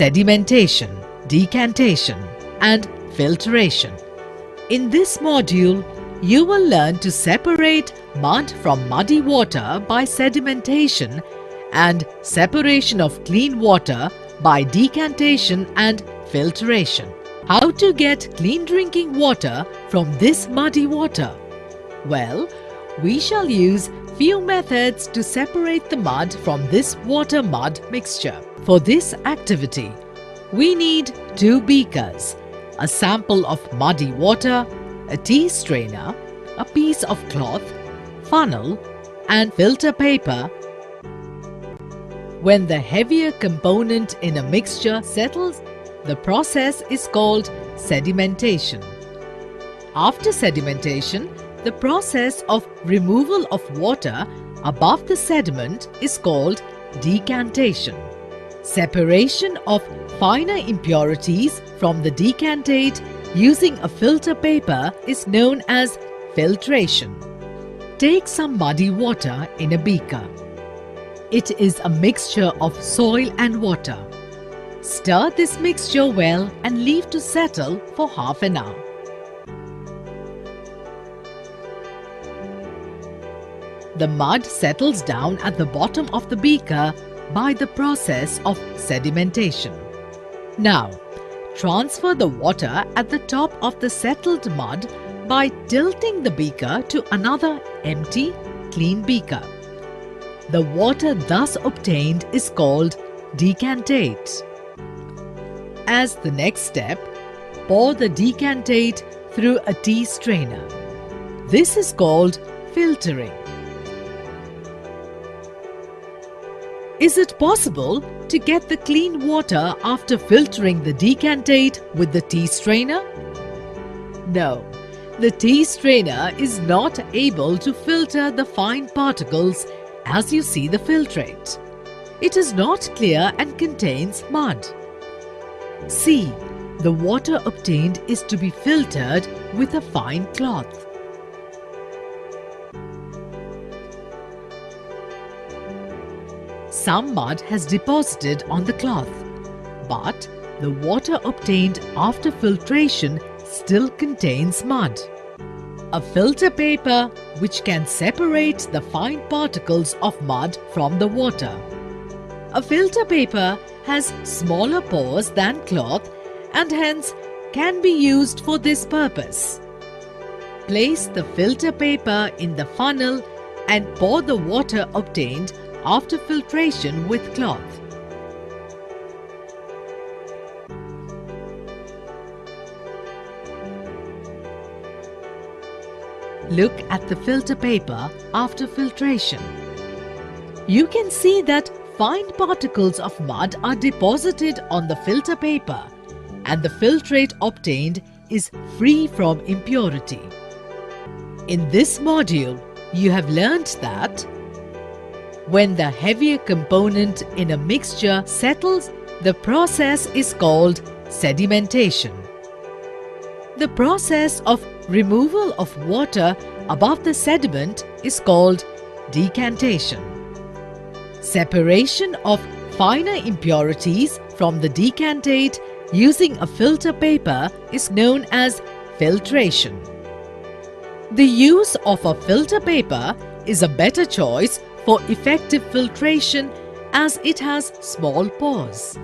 sedimentation, decantation, and filtration. In this module, you will learn to separate mud from muddy water by sedimentation and separation of clean water by decantation and filtration. How to get clean drinking water from this muddy water? Well, we shall use few methods to separate the mud from this water-mud mixture. For this activity, we need 2 beakers, a sample of muddy water, a tea strainer, a piece of cloth, funnel, and filter paper. When the heavier component in a mixture settles, the process is called sedimentation. After sedimentation, the process of removal of water above the sediment is called decantation. Separation of finer impurities from the decantate using a filter paper is known as filtration. Take some muddy water in a beaker. It is a mixture of soil and water. Stir this mixture well and leave to settle for half an hour. The mud settles down at the bottom of the beaker by the process of sedimentation. Now, transfer the water at the top of the settled mud by tilting the beaker to another empty, clean beaker. The water thus obtained is called decantate. As the next step, pour the decantate through a tea strainer. This is called filtering. Is it possible to get the clean water after filtering the decantate with the tea strainer? No, the tea strainer is not able to filter the fine particles as you see the filtrate. It is not clear and contains mud. See, the water obtained is to be filtered with a fine cloth. Some mud has deposited on the cloth, but the water obtained after filtration still contains mud. A filter paper which can separate the fine particles of mud from the water. A filter paper has smaller pores than cloth and hence can be used for this purpose. Place the filter paper in the funnel and pour the water obtained after filtration with cloth. Look at the filter paper after filtration. You can see that fine particles of mud are deposited on the filter paper and the filtrate obtained is free from impurity. In this module, you have learnt that when the heavier component in a mixture settles, the process is called sedimentation. The process of removal of water above the sediment is called decantation. Separation of finer impurities from the decantate using a filter paper is known as filtration. The use of a filter paper is a better choice for effective filtration as it has small pores.